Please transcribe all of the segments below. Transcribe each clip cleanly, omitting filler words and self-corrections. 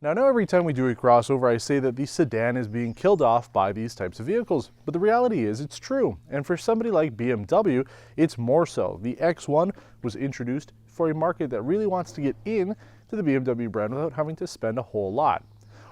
Now, I know every time we do a crossover, I say that the sedan is being killed off by these types of vehicles, but the reality is it's true. And for somebody like BMW, it's more so. The X1 was introduced for a market that really wants to get in to the BMW brand without having to spend a whole lot.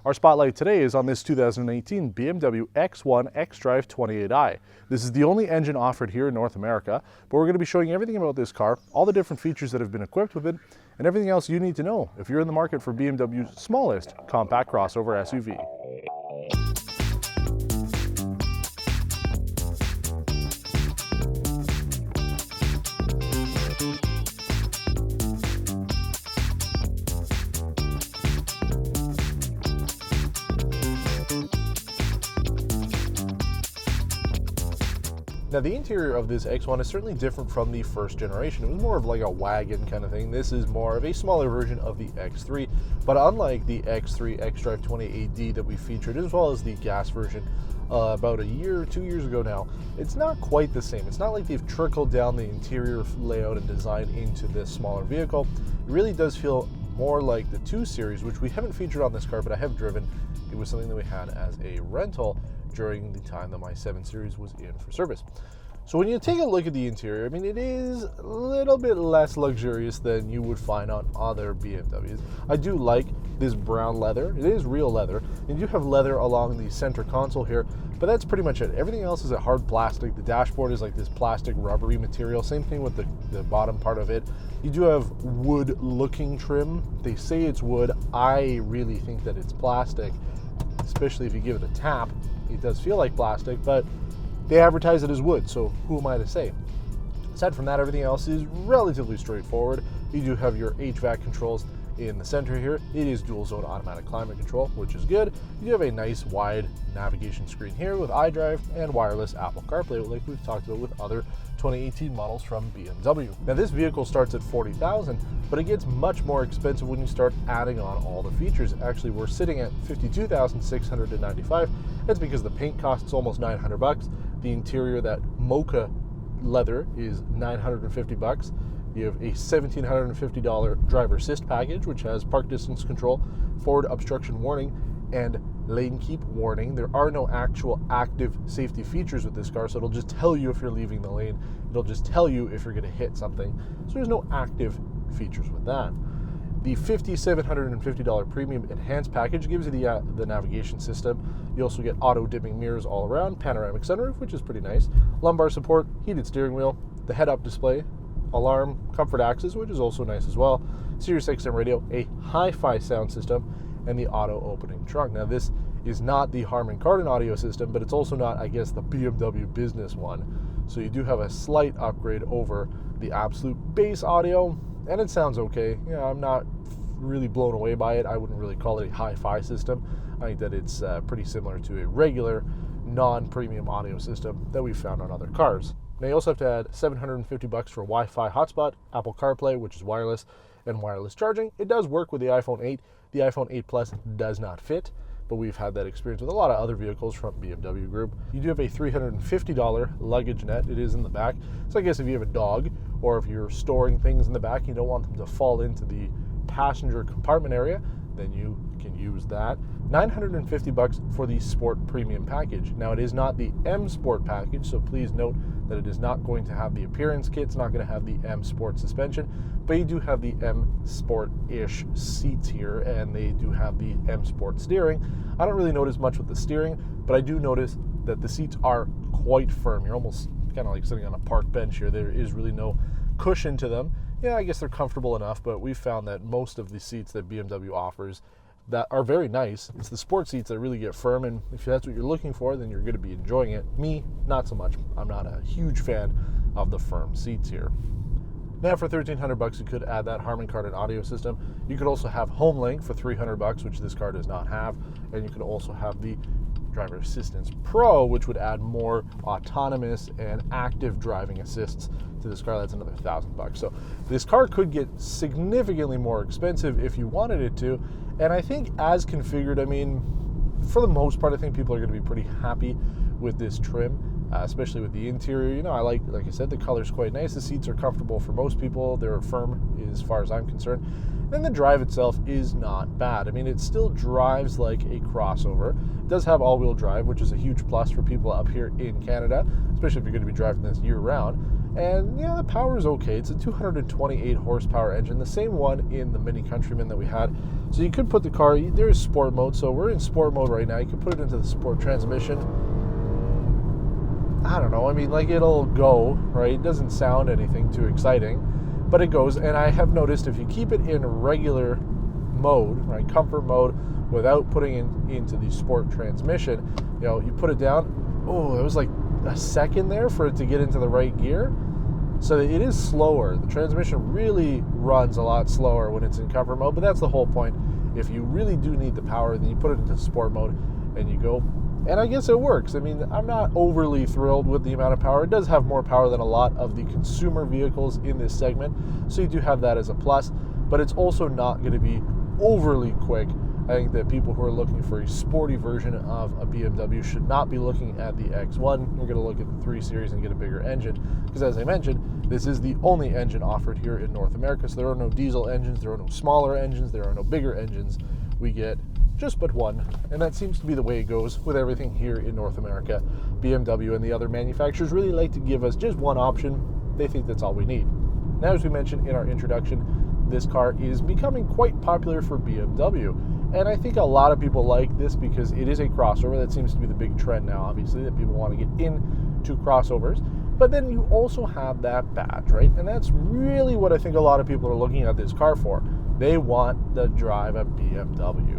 Our spotlight today is on this 2018 BMW X1 xDrive28i. This is the only engine offered here in North America, but we're going to be showing everything about this car, all the different features that have been equipped with it, and everything else you need to know if you're in the market for BMW's smallest compact crossover SUV. Now, the interior of this X1 is certainly different from the first generation. It was more of like a wagon kind of thing. This is more of a smaller version of the X3, but unlike the X3 xDrive28i that we featured, as well as the gas version about a year or 2 years ago now, it's not quite the same. It's not like they've trickled down the interior layout and design into this smaller vehicle. It really does feel more like the 2 Series, which we haven't featured on this car, but I have driven. It was something that we had as a rental during the time that my 7 Series was in for service. So when you take a look at the interior, I mean, it is a little bit less luxurious than you would find on other BMWs. I do like this brown leather. It is real leather. And you do have leather along the center console here, but that's pretty much it. Everything else is a hard plastic. The dashboard is like this plastic rubbery material. Same thing with the bottom part of it. You do have wood looking trim. They say it's wood. I really think that it's plastic, especially if you give it a tap. It does feel like plastic, but they advertise it as wood, so who am I to say? Aside from that, everything else is relatively straightforward. You do have your HVAC controls in the center here. It is dual zone automatic climate control, which is good. You do have a nice wide navigation screen here with iDrive and wireless Apple CarPlay, like we've talked about with other 2018 models from BMW. Now, this vehicle starts at $40,000, but it gets much more expensive when you start adding on all the features. Actually, we're sitting at $52,695. That's because the paint costs almost $900. The interior, that mocha leather, is $950. You have a $1,750 driver assist package, which has park distance control, forward obstruction warning, and lane keep warning. There are no actual active safety features with this car, so it'll just tell you if you're leaving the lane. It'll just tell you if you're going to hit something. So there's no active features with that. The $5,750 premium enhanced package gives you the navigation system. You also get auto dimming mirrors all around, panoramic sunroof, which is pretty nice, lumbar support, heated steering wheel, the head-up display, alarm, comfort access, which is also nice as well, Sirius XM radio, a HiFi sound system, and the auto opening trunk. Now, this is not the Harman Kardon audio system, but it's also not, I guess, the BMW business one. So you do have a slight upgrade over the absolute base audio, and it sounds okay. Yeah, I'm not really blown away by it. I wouldn't really call it a hi-fi system. I think that it's pretty similar to a regular non-premium audio system that we've found on other cars. Now, you also have to add $750 for Wi-Fi hotspot, Apple CarPlay, which is wireless, and wireless charging. It does work with the iPhone 8. The iPhone 8 Plus does not fit, but we've had that experience with a lot of other vehicles from BMW Group. You do have a $350 luggage net. It is in the back. So I guess if you have a dog, or if you're storing things in the back, you don't want them to fall into the passenger compartment area, then you can use that. $950 for the Sport Premium package. Now, it is not the M Sport package, so please note that it is not going to have the appearance kit. It's not going to have the M Sport suspension, but you do have the M Sport-ish seats here, and they do have the M Sport steering. I don't really notice much with the steering, but I do notice that the seats are quite firm. You're almost kind of like sitting on a park bench here. There is really no cushion to them. Yeah, I guess they're comfortable enough, but we've found that most of the seats that BMW offers that are very nice, it's the sport seats that really get firm, and if that's what you're looking for, then you're going to be enjoying it. Me, not so much. I'm not a huge fan of the firm seats here. Now, for $1,300, you could add that Harman Kardon audio system. You could also have HomeLink for $300, which this car does not have, and you could also have the Driver Assistance Pro, which would add more autonomous and active driving assists to this car. That's another $1,000. So this car could get significantly more expensive if you wanted it to. And I think as configured, I mean, for the most part, I think people are going to be pretty happy with this trim, especially with the interior. You know, I like I said, the color's quite nice. The seats are comfortable for most people. They're firm as far as I'm concerned. then the drive itself is not bad. I mean, it still drives like a crossover. It does have all-wheel drive, which is a huge plus for people up here in Canada, especially if you're going to be driving this year-round. And yeah, the power is okay. It's a 228 horsepower engine, the same one in the Mini Countryman that we had. So you could put the car, there is sport mode, so we're in sport mode right now. You could put it into the sport transmission. I don't know, I mean, like, it'll go, right? It doesn't sound anything too exciting, but it goes. And I have noticed if you keep it in regular mode, right, comfort mode, without putting it into the sport transmission, you know, you put it down, oh, it was like a second there for it to get into the right gear. So it is slower. The transmission really runs a lot slower when it's in comfort mode, but that's the whole point. If you really do need the power, then you put it into sport mode and you go. And I guess it works. I mean, I'm not overly thrilled with the amount of power. It does have more power than a lot of the consumer vehicles in this segment, so you do have that as a plus, but it's also not going to be overly quick. I think that people who are looking for a sporty version of a BMW should not be looking at the X1. You're going to look at the 3 Series and get a bigger engine, because as I mentioned, this is the only engine offered here in North America, so there are no diesel engines, there are no smaller engines, there are no bigger engines. We get just but one, and that seems to be the way it goes with everything here in North America. BMW and the other manufacturers really like to give us just one option. They think that's all we need. Now, as we mentioned in our introduction, this car is becoming quite popular for BMW, and I think a lot of people like this because it is a crossover. That seems to be the big trend now, obviously, that people want to get into crossovers. But then you also have that badge, right? And that's really what I think a lot of people are looking at this car for. They want to drive a BMW.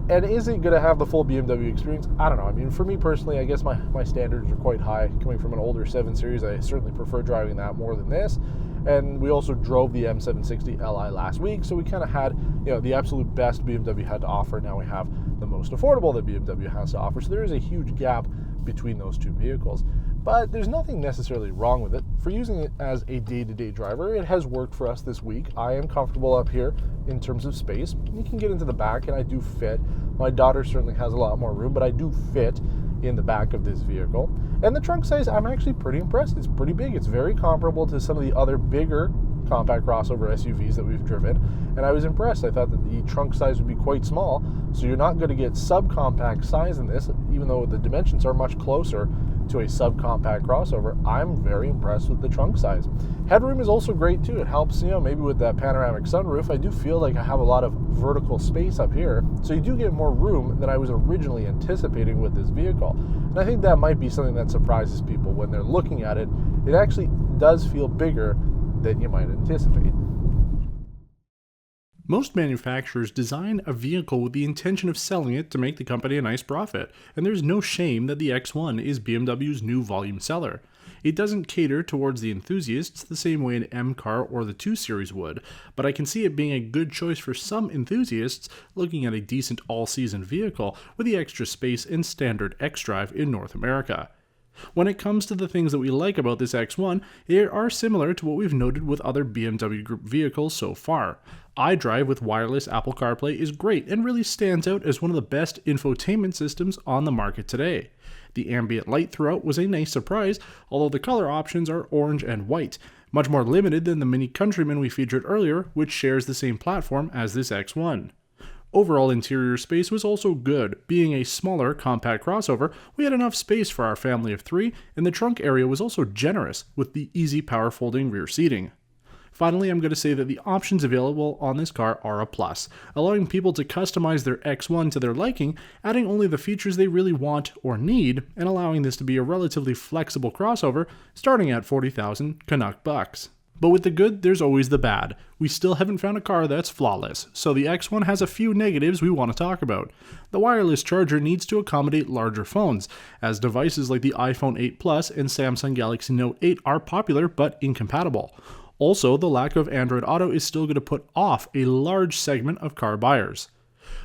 And is it going to have the full BMW experience? I don't know. I mean, for me personally, I guess my standards are quite high. Coming from an older 7 Series, I certainly prefer driving that more than this. And we also drove the M760 Li last week, so we kind of had, you know, the absolute best BMW had to offer. Now we have the most affordable that BMW has to offer. So there is a huge gap between those two vehicles. But there's nothing necessarily wrong with it. For using it as a day-to-day driver, it has worked for us this week. I am comfortable up here in terms of space. You can get into the back, and I do fit. My daughter certainly has a lot more room, but I do fit in the back of this vehicle. And the trunk size, I'm actually pretty impressed. It's pretty big. It's very comparable to some of the other bigger compact crossover SUVs that we've driven, and I was impressed. I thought that the trunk size would be quite small, so you're not going to get subcompact size in this, even though the dimensions are much closer to a subcompact crossover. I'm very impressed with the trunk size. Headroom is also great too. It helps, you know, maybe with that panoramic sunroof. I do feel like I have a lot of vertical space up here, so you do get more room than I was originally anticipating with this vehicle. And I think that might be something that surprises people when they're looking at it. It actually does feel bigger than you might anticipate. Most manufacturers design a vehicle with the intention of selling it to make the company a nice profit, and there's no shame that the X1 is BMW's new volume seller. It doesn't cater towards the enthusiasts the same way an M car or the 2 Series would, but I can see it being a good choice for some enthusiasts looking at a decent all-season vehicle with the extra space and standard xDrive in North America. When it comes to the things that we like about this X1, they are similar to what we've noted with other BMW Group vehicles so far. iDrive with wireless Apple CarPlay is great and really stands out as one of the best infotainment systems on the market today. The ambient light throughout was a nice surprise, although the color options are orange and white, much more limited than the Mini Countryman we featured earlier, which shares the same platform as this X1. Overall interior space was also good. Being a smaller, compact crossover, we had enough space for our family of 3, and the trunk area was also generous with the easy power folding rear seating. Finally, I'm going to say that the options available on this car are a plus, allowing people to customize their X1 to their liking, adding only the features they really want or need, and allowing this to be a relatively flexible crossover starting at 40,000 Canuck bucks. But with the good, there's always the bad. We still haven't found a car that's flawless, so the X1 has a few negatives we want to talk about. The wireless charger needs to accommodate larger phones, as devices like the iPhone 8 Plus and Samsung Galaxy Note 8 are popular but incompatible. Also, the lack of Android Auto is still going to put off a large segment of car buyers.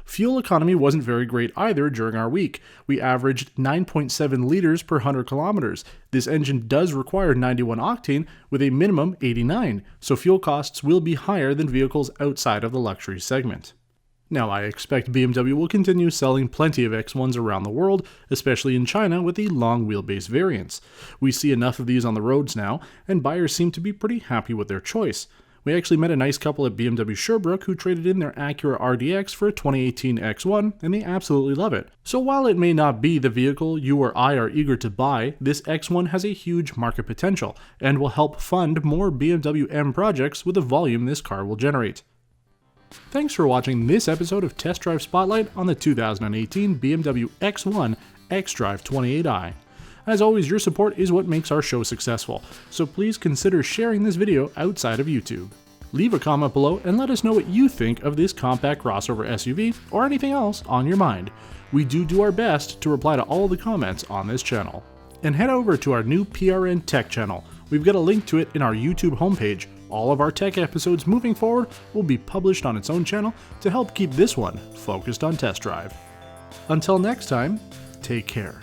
Fuel economy wasn't very great either during our week. We averaged 9.7 liters per 100 kilometers. This engine does require 91 octane with a minimum 89, so fuel costs will be higher than vehicles outside of the luxury segment. Now, I expect BMW will continue selling plenty of X1s around the world, especially in China with the long wheelbase variants. We see enough of these on the roads now, and buyers seem to be pretty happy with their choice. We actually met a nice couple at BMW Sherbrooke who traded in their Acura RDX for a 2018 X1, and they absolutely love it. So while it may not be the vehicle you or I are eager to buy, this X1 has a huge market potential, and will help fund more BMW M projects with the volume this car will generate. Thanks for watching this episode of Test Drive Spotlight on the 2018 BMW X1 xDrive28i. As always, your support is what makes our show successful, so please consider sharing this video outside of YouTube. Leave a comment below and let us know what you think of this compact crossover SUV or anything else on your mind. We do our best to reply to all the comments on this channel. And head over to our new PRN Tech channel. We've got a link to it in our YouTube homepage. All of our tech episodes moving forward will be published on its own channel to help keep this one focused on test drive. Until next time, take care.